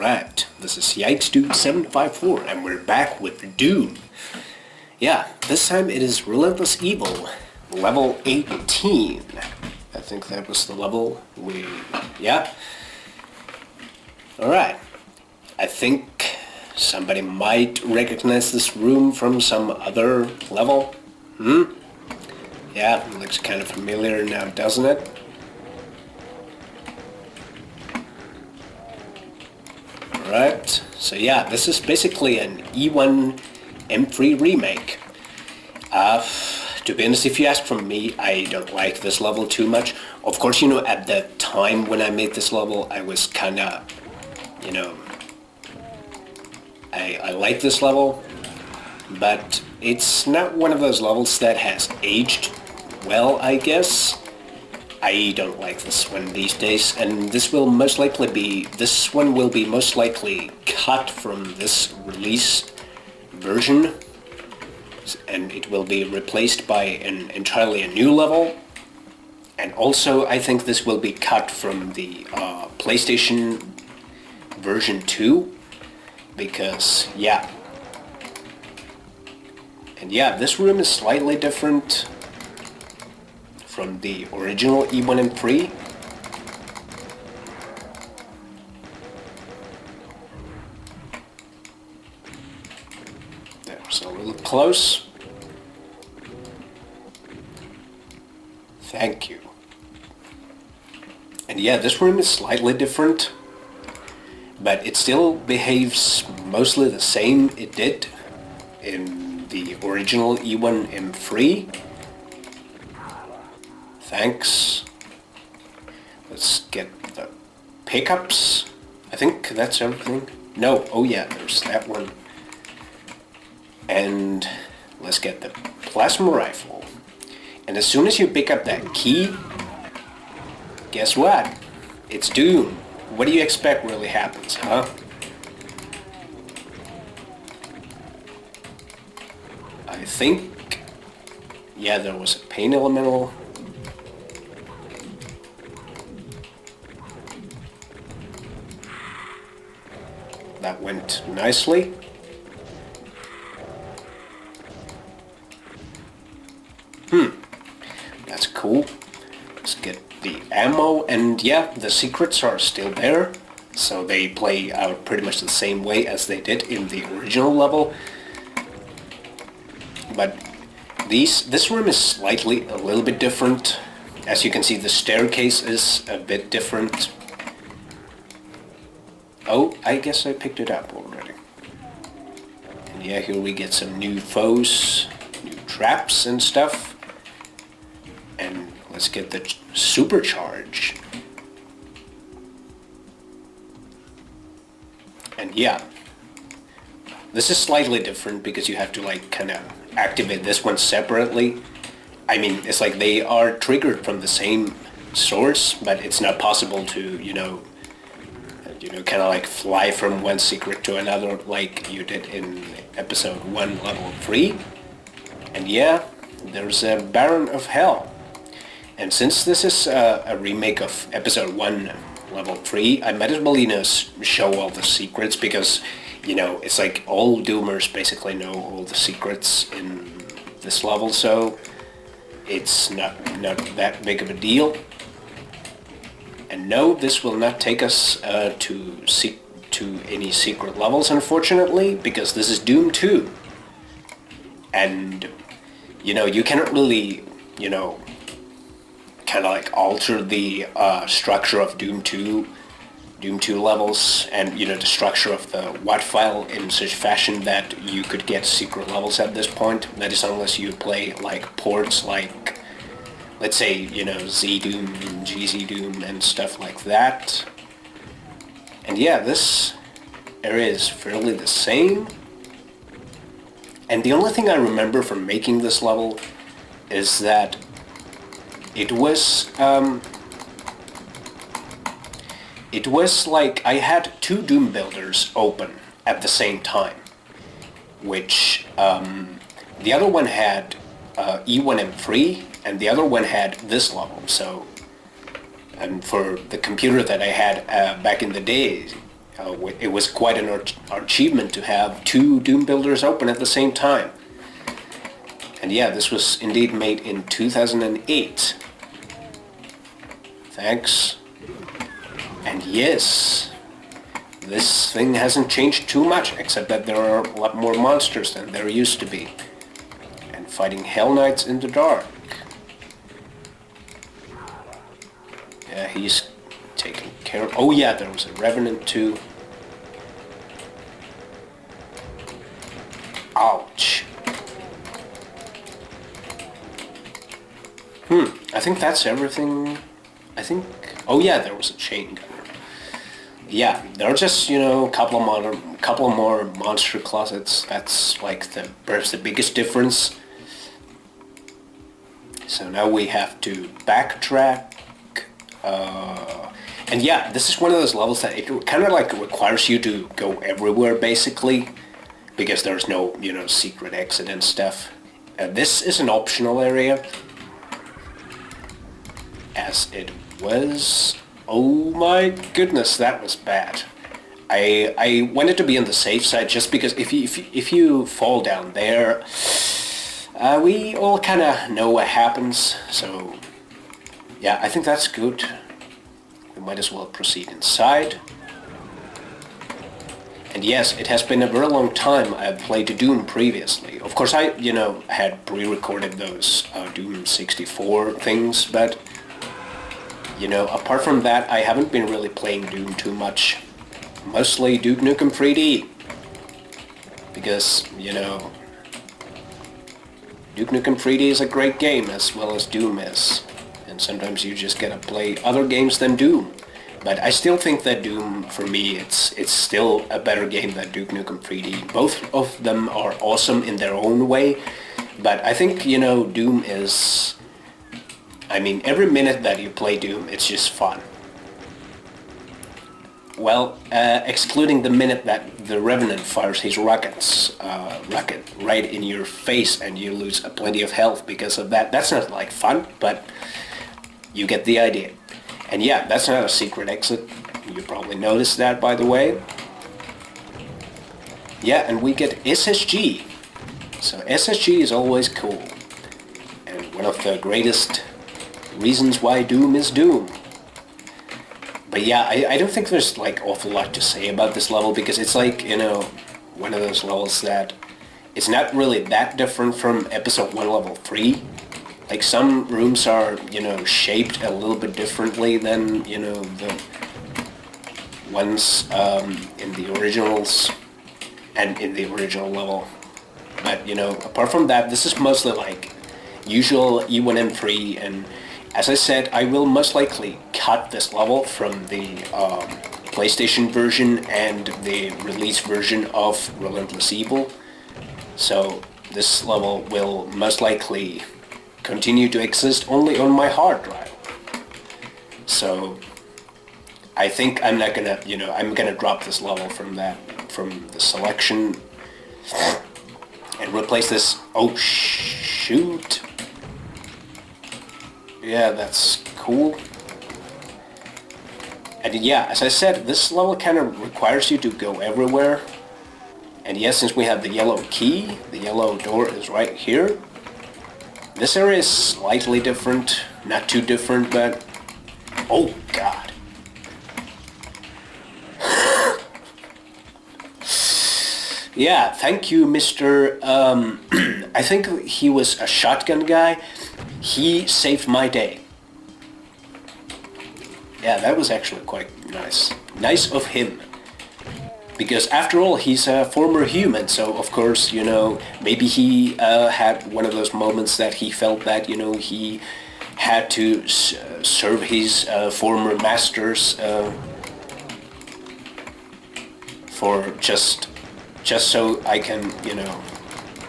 Alright, this is Yikes Dude 754 and we're back with Doom. Yeah, this time it is Relentless Evil, level 18. I think that was the level yeah. Alright, I think somebody might recognize this room from some other level. Yeah, it looks kind of familiar now, doesn't it? Right, so yeah, this is basically an E1 M3 remake. To be honest, if you ask from me, I don't like this level too much. Of course, you know, at the time when I made this level, I was kinda, you know, I like this level, but it's not one of those levels that has aged well, I guess. I don't like this one these days, and this one will be most likely cut from this release version, and it will be replaced by an entirely a new level. And also, I think this will be cut from the PlayStation version 2, because, yeah. And yeah, this room is slightly different from the original E1 and 3. There's a little close. Thank you. And yeah, this room is slightly different, but it still behaves mostly the same it did in the original E1 M3. Thanks. Let's get the pickups. I think that's everything. No, oh yeah, there's that one. And let's get the plasma rifle. And as soon as you pick up that key, guess what? It's Doom. What do you expect really happens, huh? I think, yeah, there was a pain elemental. That went nicely. That's cool. Let's get the ammo, and yeah, the secrets are still there, so they play out pretty much the same way as they did in the original level. But this room is a little bit different. As you can see, the staircase is a bit different. Oh, I guess I picked it up already. And yeah, here we get some new foes, new traps and stuff. And let's get the supercharge. And yeah, this is slightly different because you have to like kind of activate this one separately. I mean, it's like they are triggered from the same source, but it's not possible to, you know, kind of like fly from one secret to another like you did in episode 1, level 3. And yeah, there's a Baron of Hell. And since this is a remake of episode 1, level 3, I might as well, you know, show all the secrets, because, you know, it's like all Doomers basically know all the secrets in this level, so it's not that big of a deal. And no, this will not take us to any secret levels, unfortunately, because this is Doom 2. And, you know, you cannot really, you know, kind of like alter the structure of Doom 2 levels, and, you know, the structure of the WAD file in such fashion that you could get secret levels at this point. That is, unless you play like ports like, let's say, you know, Z-Doom, GZ-Doom, and stuff like that. And yeah, this area is fairly the same. And the only thing I remember from making this level is that it was like I had 2 Doom builders open at the same time, which the other one had E1 M3, and the other one had this level. So, and for the computer that I had back in the day, It was quite an achievement to have two Doom builders open at the same time. And yeah, this was indeed made in 2008. Thanks. And yes, this thing hasn't changed too much, except that there are a lot more monsters than there used to be. And fighting Hell Knights in the dark. Yeah, he's taken care of. Oh yeah, there was a Revenant too. Ouch. I think that's everything. I think... Oh yeah, there was a chain gunner. Yeah, there are just, you know, a couple more monster closets. That's like perhaps the biggest difference. So now we have to backtrack. And yeah, this is one of those levels that it kind of like requires you to go everywhere basically, because there's no, you know, secret exit and stuff. This is an optional area, as it was. Oh my goodness, that was bad. I wanted to be on the safe side just because if you fall down there, we all kind of know what happens. So yeah, I think that's good. We might as well proceed inside. And yes, it has been a very long time I've played Doom previously. Of course, I, you know, had pre-recorded those Doom 64 things, but, you know, apart from that, I haven't been really playing Doom too much. Mostly Duke Nukem 3D. Because, you know, Duke Nukem 3D is a great game, as well as Doom is. And sometimes you just gotta play other games than Doom. But I still think that Doom, for me, it's still a better game than Duke Nukem 3D. Both of them are awesome in their own way, but I think, you know, Doom is... I mean, every minute that you play Doom, it's just fun. Well, excluding the minute that the Revenant fires his rocket right in your face and you lose plenty of health because of that. That's not like fun, but you get the idea. And yeah, that's not a secret exit. You probably noticed that, by the way. Yeah, and we get SSG. So SSG is always cool. And one of the greatest reasons why Doom is Doom. But yeah, I don't think there's like awful lot to say about this level, because it's like, you know, one of those levels that it's not really that different from Episode 1 Level 3. Like, some rooms are, you know, shaped a little bit differently than, you know, the ones in the originals and in the original level. But, you know, apart from that, this is mostly like usual E1M3, and as I said, I will most likely cut this level from the PlayStation version and the release version of Relentless Evil. So this level will most likely continue to exist only on my hard drive. So I think I'm not gonna, you know, I'm gonna drop this level from the selection and replace this. Oh shoot. Yeah, that's cool. And yeah, as I said, this level kind of requires you to go everywhere. And yes, since we have the yellow key, the yellow door is right here. This area is slightly different, not too different, but... Oh, God. Yeah, thank you, Mr. I think he was a shotgun guy. He saved my day. Yeah, that was actually quite nice. Nice of him. Because after all, he's a former human, so of course, you know, maybe he had one of those moments that he felt that, you know, he had to serve his former masters for just so I can, you know,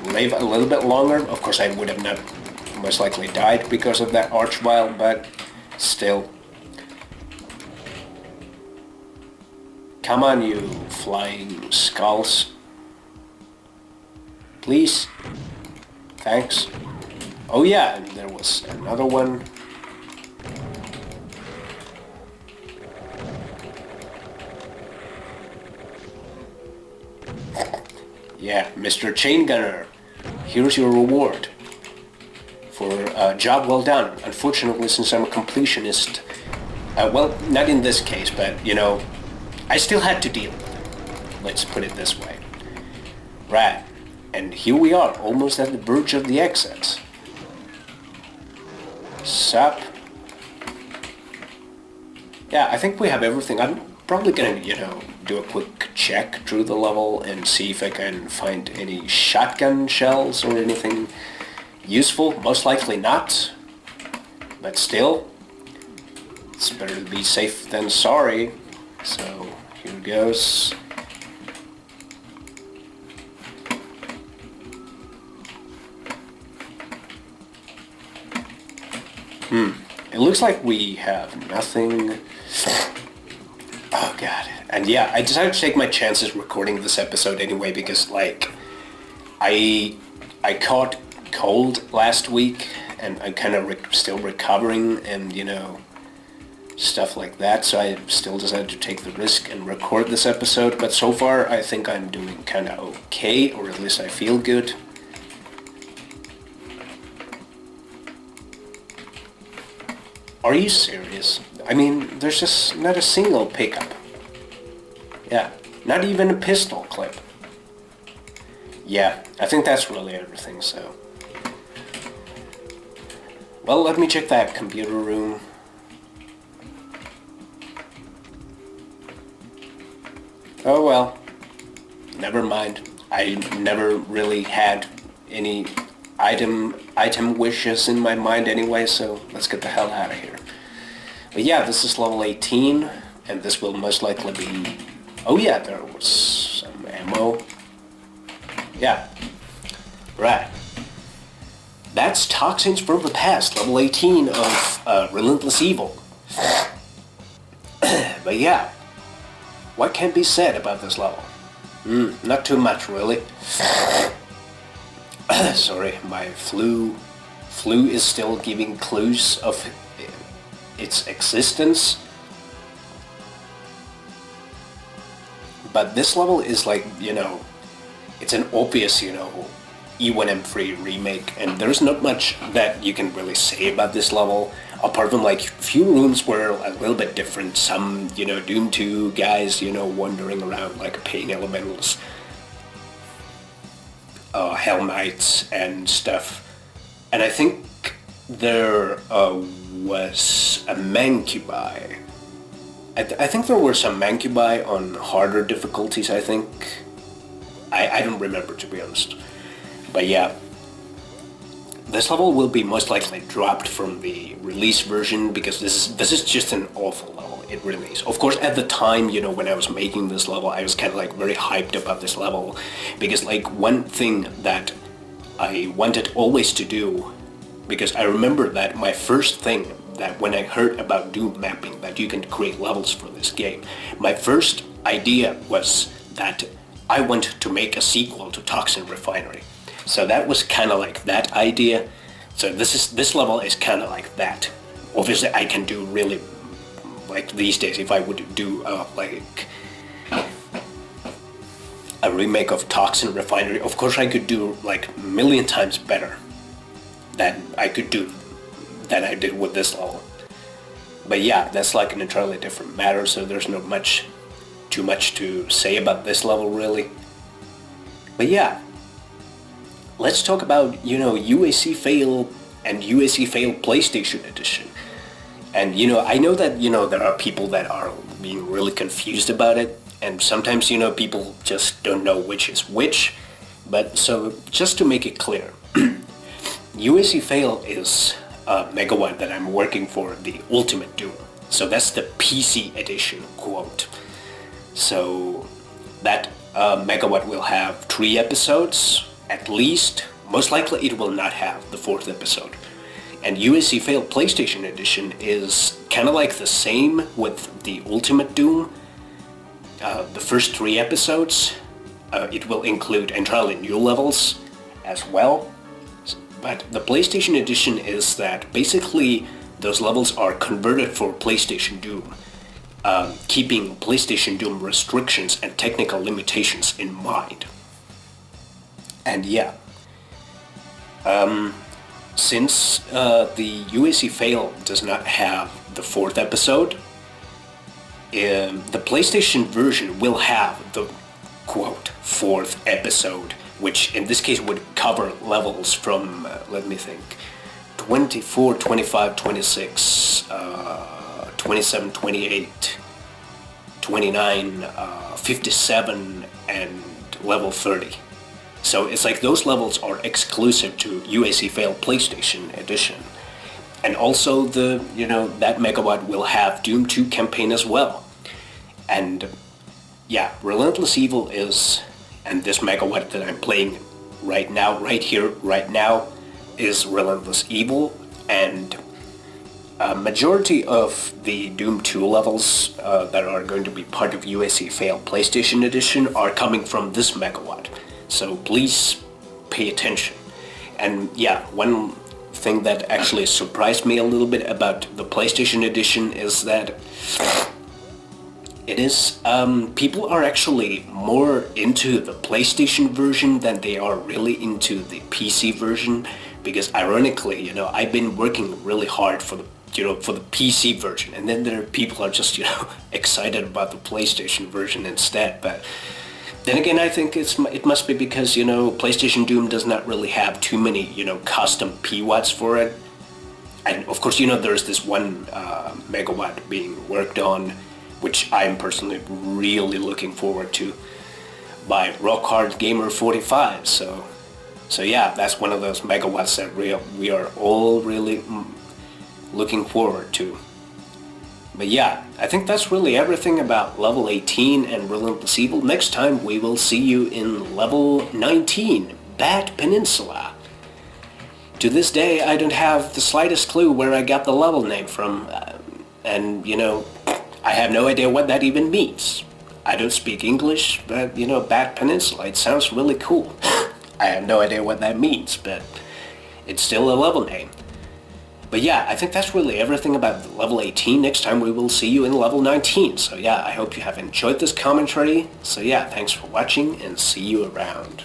live a little bit longer. Of course, I would have not most likely died because of that archvile, but still. Come on, you flying skulls. Please. Thanks. Oh yeah, and there was another one. Yeah, Mr. Chain Gunner, here's your reward for a job well done. Unfortunately, since I'm a completionist, well, not in this case, but, you know, I still had to deal with it. Let's put it this way. Right, and here we are, almost at the verge of the exit. Sup? Yeah, I think we have everything. I'm probably gonna, you know, do a quick check through the level and see if I can find any shotgun shells or anything useful. Most likely not, but still, it's better to be safe than sorry. So here goes. It looks like we have nothing. Oh god. And yeah, I decided to take my chances recording this episode anyway because, like, I caught cold last week and I'm kind of still recovering and, you know, stuff like that, so I still decided to take the risk and record this episode. But so far I think I'm doing kind of okay, or at least I feel good. Are you serious? I mean, there's just not a single pickup. Yeah, not even a pistol clip. Yeah, I think that's really everything, so. Well, let me check that computer room. Oh well, never mind. I never really had any item wishes in my mind anyway, so let's get the hell out of here. But yeah, this is level 18, and this will most likely be... Oh yeah, there was some ammo. Yeah. Right. That's Toxins from the Past, level 18 of Relentless Evil. But yeah, what can be said about this level? Not too much, really. Sorry, my flu is still giving clues of its existence. But this level is like, you know, it's an obvious, you know, E1M3 remake, and there's not much that you can really say about this level, apart from like few rooms were a little bit different. Some, you know, Doom 2 guys, you know, wandering around like pain elementals, Hell Knights and stuff. And I think there was a Mancubi. I think there were some Mancubi on harder difficulties, I think. I don't remember, to be honest. But yeah, this level will be most likely dropped from the release version because this is just an awful level. It really is. Of course, at the time, you know, when I was making this level, I was kind of like very hyped about this level because like one thing that I wanted always to do, because I remember that my first thing that when I heard about Doom mapping, that you can create levels for this game, my first idea was that I want to make a sequel to Toxin Refinery. So that was kind of like that idea. So this level is kind of like that. Obviously, I can do really, like these days, if I would do like a remake of Toxin Refinery, of course I could do like a million times better than I could do than I did with this level. But yeah, that's like an entirely different matter. So there's not too much to say about this level really. But yeah. Let's talk about, you know, UAC Fail and UAC Fail PlayStation Edition. And, you know, I know that, you know, there are people that are being really confused about it. And sometimes, you know, people just don't know which is which. But so, just to make it clear, UAC Fail is a megawatt that I'm working for the Ultimate Doom. So that's the PC edition, quote. So that megawatt will have 3 episodes. At least, most likely it will not have the 4th episode. And UAC Fail PlayStation Edition is kind of like the same with the Ultimate Doom. The first 3 episodes, it will include entirely new levels as well. But the PlayStation Edition is that basically those levels are converted for PlayStation Doom, keeping PlayStation Doom restrictions and technical limitations in mind. And yeah, since the UAC fail does not have the 4th episode, the PlayStation version will have the quote 4th episode, which in this case would cover levels from, let me think, 24, 25, 26, 27, 28, 29, 57, and level 30. So it's like those levels are exclusive to UAC Fail PlayStation Edition. And also that megawatt will have Doom 2 campaign as well. And yeah, Relentless Evil is, and this megawatt that I'm playing right now, right here, right now, is Relentless Evil, and a majority of the Doom 2 levels that are going to be part of UAC Fail PlayStation Edition are coming from this megawatt. So please pay attention. And yeah, one thing that actually surprised me a little bit about the PlayStation Edition is that it is, people are actually more into the PlayStation version than they are really into the PC version, because ironically, I've been working really hard for the PC version, and then there are people who are just, excited about the PlayStation version instead. But then again, I think it must be because, PlayStation Doom does not really have too many, custom PWatts for it. And of course, there's this one megawatt being worked on, which I'm personally really looking forward to, by Rockhard Gamer 45. So yeah, that's one of those megawatts that we are all really looking forward to. But yeah, I think that's really everything about level 18 and Relentless Evil. Next time we will see you in level 19, Bat Peninsula. To this day, I don't have the slightest clue where I got the level name from, and I have no idea what that even means. I don't speak English, but Bat Peninsula, it sounds really cool. I have no idea what that means, but it's still a level name. But yeah, I think that's really everything about level 18. Next time we will see you in level 19. So yeah, I hope you have enjoyed this commentary. So yeah, thanks for watching and see you around.